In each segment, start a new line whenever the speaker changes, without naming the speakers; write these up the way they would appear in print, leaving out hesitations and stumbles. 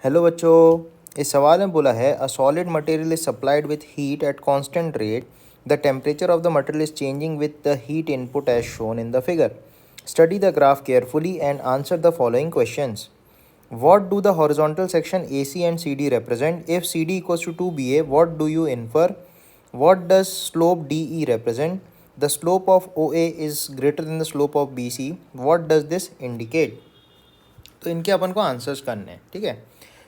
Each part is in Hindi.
हेलो बच्चों, इस सवाल में बोला है a solid material is supplied with heat at constant rate, the temperature of the material is changing with the heat input as shown in the figure. Study the graph carefully and answer the following questions. What do the horizontal section AC and CD represent? If CD equals to 2BA, what do you infer? What does slope DE represent? The slope of OA is greater than the slope of BC. What does this indicate? तो इनके अपन को आंसर्स करने हैं. ठीक है,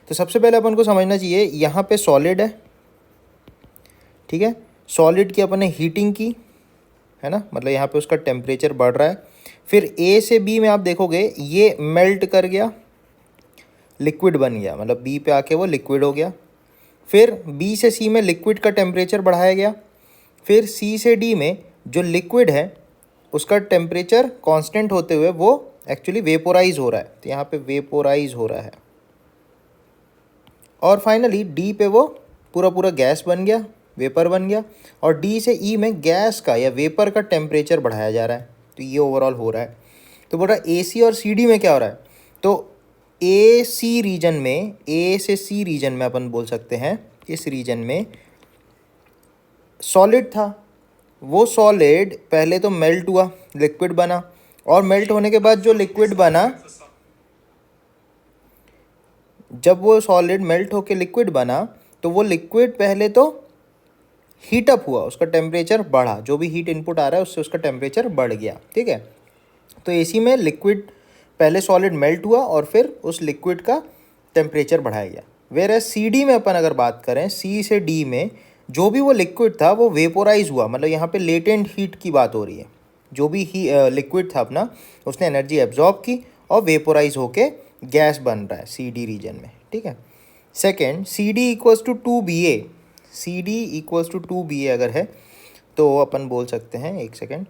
तो सबसे पहले अपन को समझना चाहिए यहाँ पे सॉलिड है. ठीक है, सॉलिड की अपन ने हीटिंग की है ना, मतलब यहाँ पे उसका टेम्परेचर बढ़ रहा है. फिर ए से बी में आप देखोगे ये मेल्ट कर गया, लिक्विड बन गया, मतलब बी पे आके वो लिक्विड हो गया. फिर बी से सी में लिक्विड का टेम्परेचर बढ़ाया गया. फिर सी से डी में जो लिक्विड है उसका टेम्परेचर कांस्टेंट होते हुए वो एक्चुअली वेपोराइज हो रहा है, तो यहाँ पे वेपोराइज हो रहा है. और फाइनली डी पे वो पूरा पूरा गैस बन गया, वेपर बन गया. और डी से ई में गैस का या वेपर का टेम्परेचर बढ़ाया जा रहा है, तो ये ओवरऑल हो रहा है. तो बोल रहा है ए सी और सी डी में क्या हो रहा है, तो ए सी रीजन में, ए से सी रीजन में अपन बोल सकते हैं इस रीजन में सॉलिड था. वो सॉलिड पहले तो मेल्ट हुआ, लिक्विड बना, और मेल्ट होने के बाद जो लिक्विड बना, जब वो सॉलिड मेल्ट होके लिक्विड बना तो वो लिक्विड पहले तो हीटअप हुआ, उसका टेम्परेचर बढ़ा, जो भी हीट इनपुट आ रहा है उससे उसका टेम्परेचर बढ़ गया. ठीक है, तो एसी में लिक्विड पहले सॉलिड मेल्ट हुआ और फिर उस लिक्विड का टेम्परेचर बढ़ाया गया. वेयर एज सी डी में अपन अगर बात करें, सी से डी में जो भी वो लिक्विड था वो वेपोराइज हुआ, मतलब यहाँ पे लेटेंट हीट की बात हो रही है. जो भी लिक्विड था अपना उसने एनर्जी एब्जॉर्ब की और वेपोराइज होके गैस बन रहा है सी डी रीजन में. ठीक है, second C D equals to 2BA, C D equals to 2BA अगर है तो अपन बोल सकते हैं, एक सेकेंड,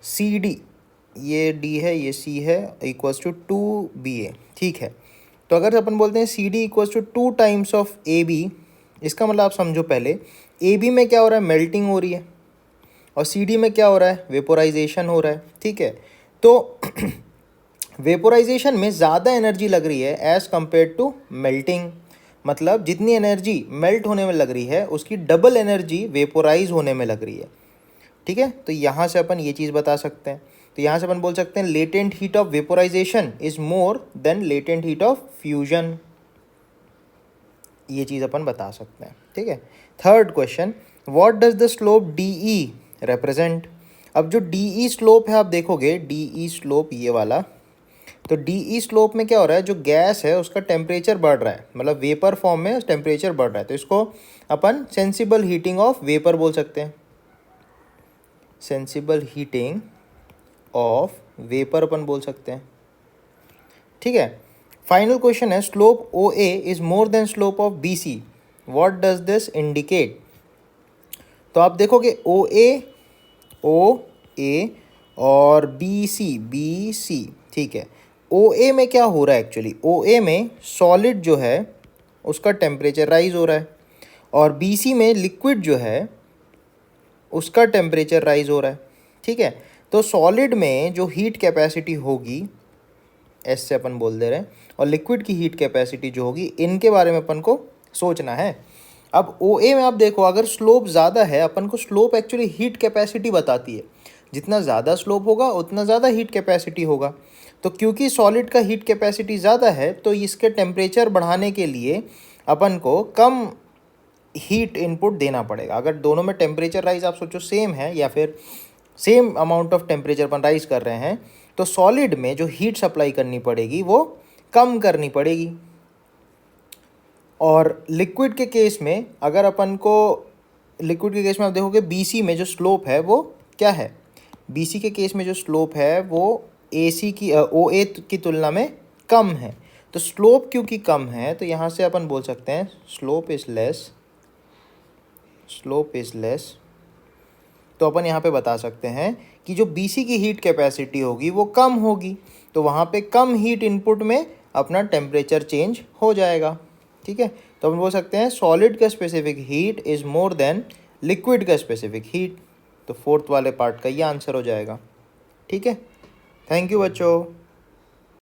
सी डी, ये डी है ये सी है, इक्वल्स टू 2BA. ठीक है, तो अगर अपन बोलते हैं C D equals to 2 times of A B, इसका मतलब आप समझो पहले ए बी में क्या हो रहा है, मेल्टिंग हो रही है, और सी डी में क्या हो रहा है, वेपोराइजेशन हो रहा है. ठीक है, तो वेपोराइजेशन में ज़्यादा एनर्जी लग रही है एज़ कम्पेयर टू मेल्टिंग, मतलब जितनी एनर्जी मेल्ट होने में लग रही है उसकी डबल एनर्जी वेपोराइज होने में लग रही है. ठीक है, तो यहाँ से अपन ये चीज़ बता सकते हैं. तो यहाँ से अपन बोल सकते हैं latent heat of vaporisation is more then latent heat of fusion, ये चीज़ अपन बता सकते हैं. ठीक है, third question, what does the slope D E represent. अब जो डी ई स्लोप है आप देखोगे, डी ई स्लोप ये वाला, तो डी ई स्लोप में क्या हो रहा है, जो गैस है उसका टेम्परेचर बढ़ रहा है, मतलब वेपर फॉर्म में टेम्परेचर बढ़ रहा है, तो इसको अपन सेंसिबल हीटिंग ऑफ वेपर बोल सकते हैं. सेंसिबल हीटिंग ऑफ वेपर अपन बोल सकते हैं. ठीक है, फाइनल क्वेश्चन है, slope O A is more than slope of B C, what does this indicate. तो आप देखोगे ओ ए और बी सी. ठीक है, ओ ए में क्या हो रहा है, एक्चुअली ओ ए में सॉलिड जो है उसका टेम्परेचर राइज हो रहा है, और बी सी में लिक्विड जो है उसका टेम्परेचर राइज हो रहा है. ठीक है, तो सॉलिड में जो हीट कैपेसिटी होगी, एस से अपन बोल दे रहे हैं, और लिक्विड की हीट कैपेसिटी जो होगी, इनके बारे में अपन को सोचना है. अब ओ ए में आप देखो अगर स्लोप ज़्यादा है, अपन को स्लोप एक्चुअली हीट कैपेसिटी बताती है, जितना ज़्यादा स्लोप होगा उतना ज़्यादा हीट कैपेसिटी होगा. तो क्योंकि सॉलिड का हीट कैपेसिटी ज़्यादा है तो इसके टेम्परेचर बढ़ाने के लिए अपन को कम हीट इनपुट देना पड़ेगा. अगर दोनों में टेम्परेचर राइज आप सोचो सेम है, या फिर same amount of temperature upon rise कर रहे हैं, तो सॉलिड में जो हीट सप्लाई करनी पड़ेगी वो कम करनी पड़ेगी. और लिक्विड के केस में अगर अपन को, लिक्विड के केस में आप देखोगे बीसी में जो स्लोप है वो क्या है, बीसी के केस में जो स्लोप है वो एसी की ओ ए की तुलना में कम है. तो स्लोप क्योंकि कम है तो यहाँ से अपन बोल सकते हैं स्लोप इज लेस. तो अपन यहाँ पे बता सकते हैं कि जो बीसी की हीट कैपेसिटी होगी वो कम होगी, तो वहाँ पे कम हीट इनपुट में अपना टेम्परेचर चेंज हो जाएगा. ठीक है, तो अपन बोल सकते हैं सॉलिड का specific heat is more than liquid का स्पेसिफिक हीट. तो फोर्थ वाले पार्ट का ये आंसर हो जाएगा. ठीक है, थैंक यू बच्चों.